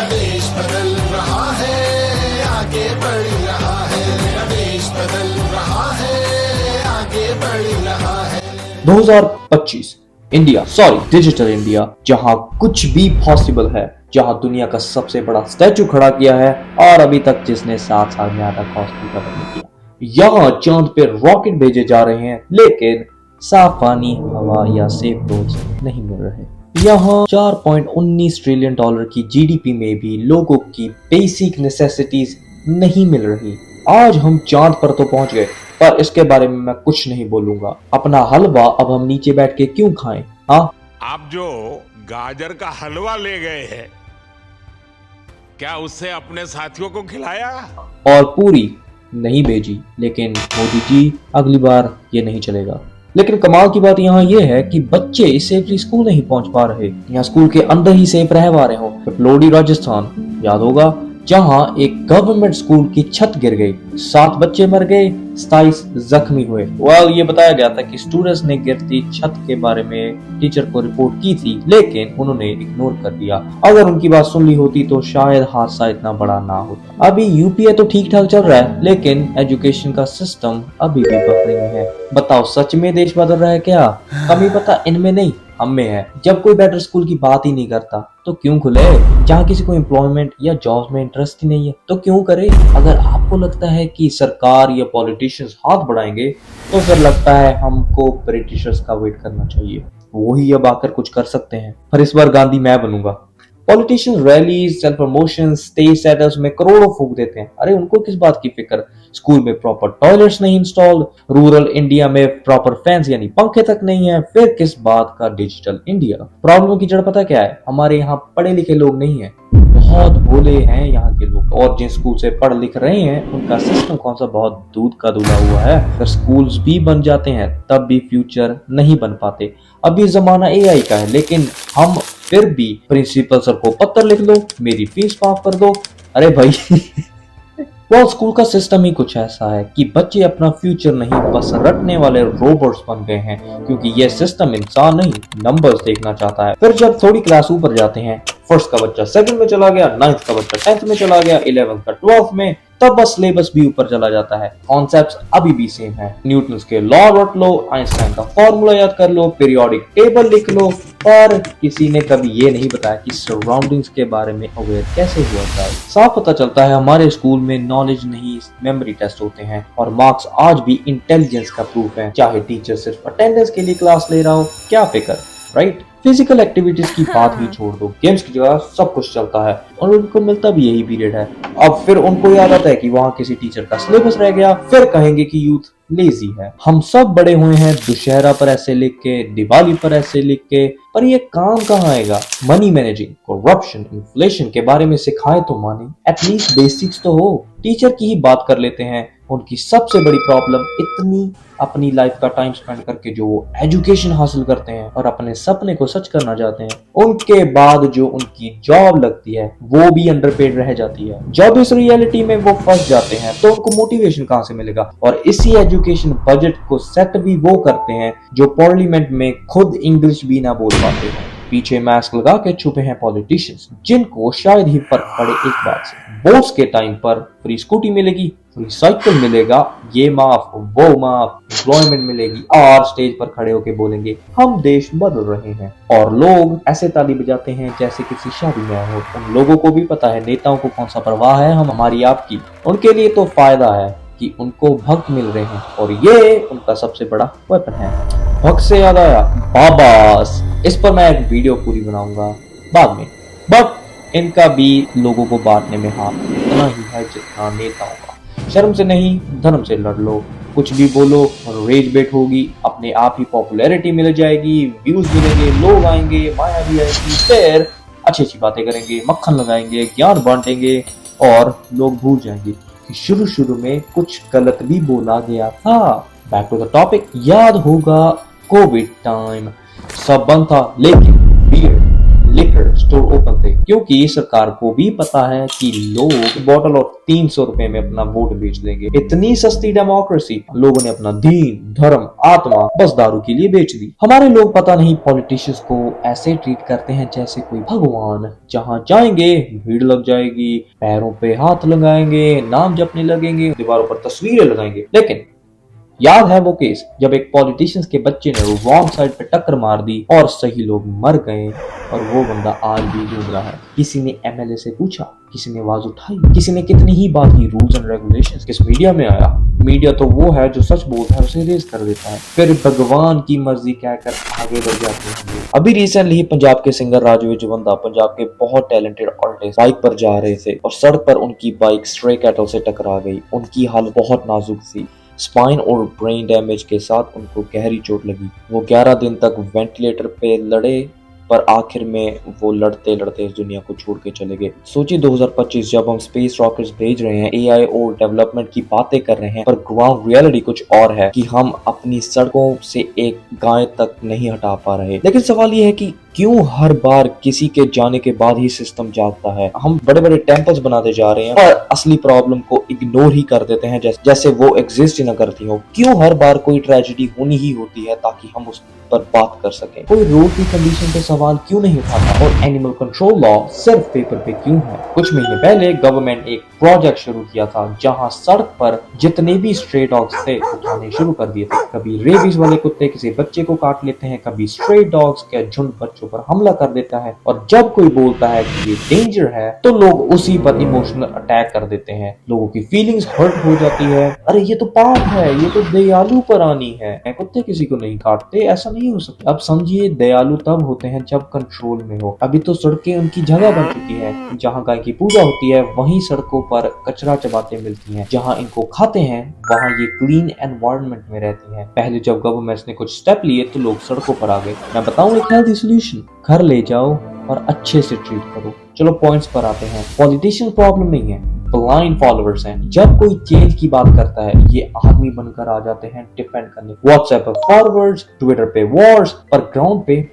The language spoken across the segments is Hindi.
देश बदल रहा है, आगे बढ़ रहा है, मेरा देश बदल रहा है, आगे बढ़ रहा है। 2025 इंडिया, सॉरी डिजिटल इंडिया, जहां कुछ भी पॉसिबल है, जहां दुनिया का सबसे बड़ा स्टैचू खड़ा किया है और अभी तक जिसने 7 साल में आधा कॉस्ट भी कवर नहीं किया। यहाँ चांद पे रॉकेट भेजे जा रहे हैं, लेकिन साफ पानी, हवा या सेफ रोड्स नहीं मिल रहे। यहाँ 4.19 ट्रिलियन डॉलर की जीडीपी में भी लोगों की बेसिक नेसेसिटीज नहीं मिल रही। आज हम चांद पर तो पहुंच गए, पर इसके बारे में मैं कुछ नहीं बोलूंगा। अपना हलवा अब हम नीचे बैठ के क्यों खाएं? हाँ, आप जो गाजर का हलवा ले गए हैं, क्या उससे अपने साथियों को खिलाया? और पूरी नहीं भेजी, लेकिन मोदी जी अगली बार ये नहीं चलेगा। लेकिन कमाल की बात यहाँ ये है कि बच्चे सेफली स्कूल नहीं पहुंच पा रहे, यहाँ स्कूल के अंदर ही सेफ रह पा रहे हो। पिपलोडी राजस्थान, याद होगा, जहां एक गवर्नमेंट स्कूल की छत गिर गई, 7 बच्चे मर गए, 27 जख्मी हुए। ये बताया गया था कि स्टूडेंट्स ने गिरती छत के बारे में टीचर को रिपोर्ट की थी, लेकिन उन्होंने इग्नोर कर दिया। अगर उनकी बात सुन ली होती तो शायद हादसा इतना बड़ा ना होता। अभी यूपीए तो ठीक ठाक चल रहा है, लेकिन एजुकेशन का सिस्टम अभी भी बफरिंग है। बताओ, सच में देश बदल रहा है क्या? कमी पता इनमें नहीं, हम में है। जब कोई बेटर स्कूल की बात ही नहीं करता तो क्यों खुले? जहाँ किसी को एम्प्लॉयमेंट या जॉब में इंटरेस्ट ही नहीं है तो क्यों करे? अगर आपको लगता है कि सरकार या पॉलिटिशियंस हाथ बढ़ाएंगे, तो फिर लगता है हमको ब्रिटिशर्स का वेट करना चाहिए। वही अब आकर कुछ कर सकते हैं, पर इस बार गांधी मैं बनूंगा। Politicians rallies, self promotion, stage settles में करोड़ों फूंक देते हैं। अरे उनको किस बात की फिक्र? स्कूल में प्रॉपर टॉयलेट्स नहीं इंस्टॉल, रूरल इंडिया में प्रॉपर फैंस यानी पंखे तक नहीं है, फिर किस बात का डिजिटल इंडिया? प्रॉब्लम की जड़ पता क्या है? हमारे यहाँ पढ़े लिखे लोग नहीं है, बहुत भोले हैं यहाँ के लोग। और जिन स्कूल से पढ़ लिख रहे हैं उनका सिस्टम कौन सा बहुत दूध का धुला हुआ है। अगर स्कूल्स भी बन जाते हैं तब भी फ्यूचर नहीं बन पाते। अभी जमाना एआई का है, लेकिन हम फिर भी प्रिंसिपल सर को पत्र लिख लो, मेरी फीस माफ कर दो। अरे भाई वो स्कूल का सिस्टम ही कुछ ऐसा है कि बच्चे अपना फ्यूचर नहीं, बस रटने वाले रोबोट्स बन गए हैं, क्योंकि ये सिस्टम इंसान नहीं नंबर्स देखना चाहता है। फिर जब थोड़ी क्लास ऊपर जाते हैं, फर्स्ट का बच्चा 2nd में चला गया, 9th का बच्चा 10th में चला गया, 11th का 12th में, तब बस सिलेबस भी ऊपर चला जाता है, कॉन्सेप्ट्स अभी भी सेम है। न्यूटन के लॉ रट लो, आइंस्टाइन का फॉर्मूला याद कर लो, पीरियोडिक टेबल लिख लो, पर किसी ने कभी ये नहीं बताया कि सराउंडिंग्स के बारे में अवेयर कैसे हुआ जाए। साफ पता चलता है हमारे स्कूल में नॉलेज नहीं, मेमोरी टेस्ट होते हैं, और मार्क्स आज भी इंटेलिजेंस का प्रूफ है। चाहे टीचर सिर्फ अटेंडेंस के लिए क्लास ले रहा हो, क्या फिक्र, राइट? फिजिकल एक्टिविटीज की बात ही छोड़ दो, गेम्स की जगह सब कुछ चलता है, और उनको मिलता भी यही पीरियड है। अब फिर उनको याद आता है कि वहाँ किसी टीचर का सिलेबस रह गया, फिर कहेंगे कि यूथ लेजी है। हम सब बड़े हुए हैं दुशहरा पर ऐसे लिख के, दिवाली पर ऐसे लिख के, पर ये काम कहाँ आएगा? मनी मैनेजिंग, करप्शन, इन्फ्लेशन के बारे में सिखाए तो माने, एटलीस्ट बेसिक्स तो हो। टीचर की ही बात कर लेते हैं, उनकी सबसे बड़ी प्रॉब्लम इतनी अपनी लाइफ का टाइम स्पेंड करके जो वो एजुकेशन हासिल करते हैं और अपने सपने को सच करना चाहते हैं, उनके बाद जो उनकी जॉब लगती है वो भी अंडरपेड रह जाती है। जब इस रियलिटी में वो फंस जाते हैं तो उनको मोटिवेशन कहाँ से मिलेगा? और इसी एजुकेशन बजट को सेट भी वो करते हैं जो पार्लियामेंट में खुद इंग्लिश भी ना बोल पाते हैं। पीछे मास्क लगा के छुपे हैं पॉलिटिशियंस, जिनको शायद ही फर्क पड़े एक बात से। वोट्स के टाइम पर फ्री स्कूटी मिलेगी, फ्री साइकिल मिलेगा, ये माफ वो माफ, एम्प्लॉयमेंट मिलेगी, और स्टेज पर खड़े होके बोलेंगे हम देश बदल रहे हैं, और लोग ऐसे ताली बजाते हैं जैसे किसी शादी में आए हो। उन लोगों को भी पता है नेताओं को कौन सा परवाह है हम हमारी आपकी। उनके लिए तो फायदा है कि उनको भक्त मिल रहे हैं, और ये उनका सबसे बड़ा वेपन है। भक्त से याद आया, बाबास, इस पर मैं एक वीडियो पूरी बनाऊंगा बाद में, बट इनका भी लोगों को बांटने में हाथ इतना ही है जितना नेताओं का। शर्म से नहीं, धर्म से लड़ लो, कुछ भी बोलो और रेज बेट होगी, अपने आप ही पॉपुलैरिटी मिल जाएगी, व्यूज मिलेंगे, लोग आएंगे, माया भी आएगी, फिर अच्छी अच्छी बातें करेंगे, मक्खन लगाएंगे, ज्ञान बांटेंगे, और लोग भूल जाएंगे कि शुरू शुरू में कुछ गलत भी बोला गया था। बैक टू द टॉपिक, याद होगा कोविड टाइम, सब बंद था, लेकिन बियर, लिकर लेकर स्टोर ओपन थे, क्योंकि सरकार को भी पता है कि लोग बॉटल और 300 रुपए में अपना वोट बेच देंगे। इतनी सस्ती डेमोक्रेसी, लोगों ने अपना दीन, धर्म, आत्मा बस दारू के लिए बेच दी। हमारे लोग पता नहीं पॉलिटिशियंस को ऐसे ट्रीट करते हैं जैसे कोई भगवान। जहां जाएंगे भीड़ लग जाएगी, पैरों पे हाथ लगाएंगे, नाम जपने लगेंगे, दीवारों पर तस्वीरें लगाएंगे। लेकिन याद है वो केस जब एक पॉलिटिशियंस के बच्चे ने रॉन्ग साइड पे टक्कर मार दी और सही लोग मर गए, और वो बंदा आज भी ढूंढ रहा है। किसी ने एमएलए से पूछा, किसी ने आवाज उठाई, किसी ने कितनी ही बात की रूल्स एंड रेगुलेशंस। किस मीडिया में आया? मीडिया तो वो है जो सच बोलता है उसे रेज कर देता है, फिर भगवान की मर्जी कहकर आगे बढ़ जाते हैं। अभी रिसेंटली पंजाब के सिंगर राजू जुवंदा, पंजाब के बहुत टैलेंटेड आर्टिस्ट, बाइक पर जा रहे थे और सड़क पर उनकी बाइक स्ट्रे कैटल से टकरा गई। उनकी हालत बहुत नाजुक थी, स्पाइन और ब्रेन डैमेज के साथ उनको गहरी चोट लगी। वो 11 दिन तक वेंटिलेटर पे लड़े, पर आखिर में वो लड़ते लड़ते इस दुनिया को छोड़ के चले गए। सोचिए 2025 जब हम स्पेस रॉकेट्स भेज रहे हैं, एआई और डेवलपमेंट की बातें कर रहे हैं, पर ग्राउंड रियलिटी कुछ और है कि हम अपनी सड़कों से एक गाय तक नहीं हटा पा रहे। लेकिन सवाल ये है कि क्यों हर बार किसी के जाने के बाद ही सिस्टम जागता है? हम बड़े बड़े टेम्पल्स बनाते जा रहे हैं और असली प्रॉब्लम को इग्नोर ही कर देते हैं, जैसे वो एग्जिस्ट ही ना करती हो। क्यों हर बार कोई ट्रेजेडी होनी ही होती है ताकि हम उस पर बात कर सकें? कोई रोड की कंडीशन पे सवाल क्यों नहीं उठाता? और एनिमल कंट्रोल लॉ सिर्फ पेपर पे क्यों है? कुछ महीने पहले गवर्नमेंट एक प्रोजेक्ट शुरू किया था जहां सड़क पर जितने भी स्ट्रे डॉग्स थे उठाने शुरू कर दिए थे। कभी रेबीज वाले कुत्ते किसी बच्चे को काट लेते हैं, कभी स्ट्रे डॉग्स के झुंड बच्चों पर हमला कर देता है, और जब कोई बोलता है कि ये डेंजर है तो लोग उसी पर इमोशनल अटैक कर देते हैं। लोगों की फीलिंग्स हर्ट हो जाती है। अरे ये तो पाप है, ये तो दयालु प्राणी है, कुत्ते किसी को नहीं काटते, ऐसा नहीं हो सकता। अब समझिए दयालु तब होते हैं जब कंट्रोल में हो। अभी तो सड़कें उनकी जगह बन चुकी है। जहाँ गाय की पूजा होती है वहीं सड़कों पर कचरा चबाते मिलती हैं। जहाँ इनको खाते हैं वहाँ ये क्लीन एनवायरनमेंट में रहती हैं। पहले जब गवर्नमेंट ने कुछ स्टेप लिए तो लोग सड़कों पर आ गए। मैं बताऊं एक हेल्दी सोल्यूशन, घर ले जाओ और अच्छे से ट्रीट करो। चलो पॉइंट्स पर आते हैं। पॉलिटिशियन प्रॉब्लम नहीं है, ब्लाइंड फॉलोअर्स हैं। जब कोई चेंज की बात करता है ये आर्मी बनकर आ जाते हैं डिफेंड करने। व्हाट्सएप पर फॉरवर्ड्स, ट्विटर पे वॉर्स, पर ग्राउंड पे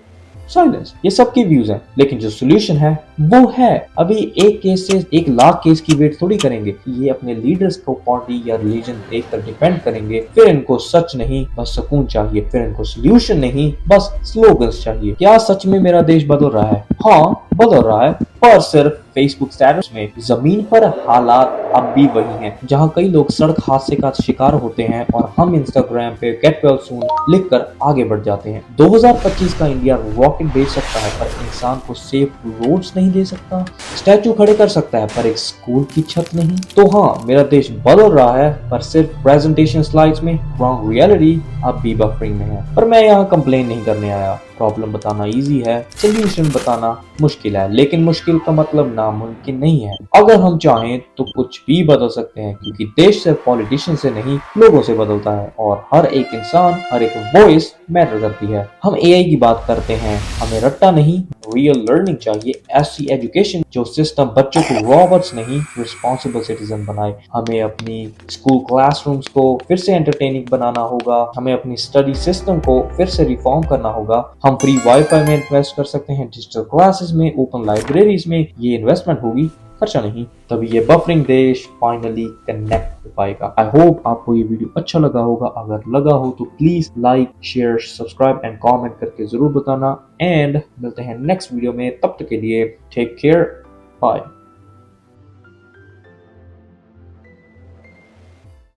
साइलेंस। ये सबके व्यूज हैं, लेकिन जो सोल्यूशन है वो है। अभी एक केस से 1 लाख केस की वेट थोड़ी करेंगे। ये अपने लीडर्स को पार्टी या रिलीजन देखकर डिपेंड करेंगे। फिर इनको सच नहीं बस सुकून चाहिए, फिर इनको सोल्यूशन नहीं बस स्लोगन्स चाहिए। क्या सच में मेरा देश बदल रहा है? हाँ बदल रहा है, पर सिर्फ फेसबुक स्टेटस में। जमीन पर हालात अब भी वही हैं, जहां कई लोग सड़क हादसे का शिकार होते हैं और हम इंस्टाग्राम पे गेट वेल सून लिखकर आगे बढ़ जाते हैं। 2025 का इंडिया रॉकेट भेज सकता है पर इंसान को सेफ रोड्स नहीं दे सकता। स्टैचू खड़े कर सकता है पर एक स्कूल की छत नहीं। तो हाँ, मेरा देश बदल रहा है पर सिर्फ प्रेजेंटेशन स्लाइड्स में। ग्राउंड रियलिटी अब भी बफरिंग में है। पर मैं यहाँ कंप्लेन नहीं करने आया। प्रॉब्लम बताना इजी है, सोल्यूशन बताना मुश्किल है, लेकिन मुश्किल का मतलब नामुमकिन नहीं है। अगर हम चाहें तो कुछ भी बदल सकते हैं, क्योंकि देश सिर्फ पॉलिटिशियन से नहीं लोगों से बदलता है, और हर एक इंसान, हर एक वॉइस मैटर करती है। हम एआई की बात करते हैं, हमें रट्टा नहीं रियल लर्निंग चाहिए। ऐसी एजुकेशन जो सिस्टम बच्चों को रॉबर्ट्स नहीं रिस्पॉन्सिबल सिटीजन बनाए। हमें अपनी स्कूल क्लासरूम्स को फिर से एंटरटेनिंग बनाना होगा। हमें अपनी स्टडी सिस्टम को फिर से रिफॉर्म करना होगा। हम फ्री वाईफाई में इन्वेस्ट कर सकते हैं, डिजिटल क्लासेस में, ओपन लाइब्रेरीज में। ये इन्वेस्टमेंट होगी, खर्चा नहीं। तभी ये बफरिंग देश फाइनली कनेक्ट हो पाएगा। आई होप आपको ये वीडियो अच्छा लगा होगा। अगर लगा हो तो please like, share, subscribe and comment करके जरूर बताना। एंड मिलते हैं नेक्स्ट वीडियो में, तब तक के लिए टेक केयर, बाय।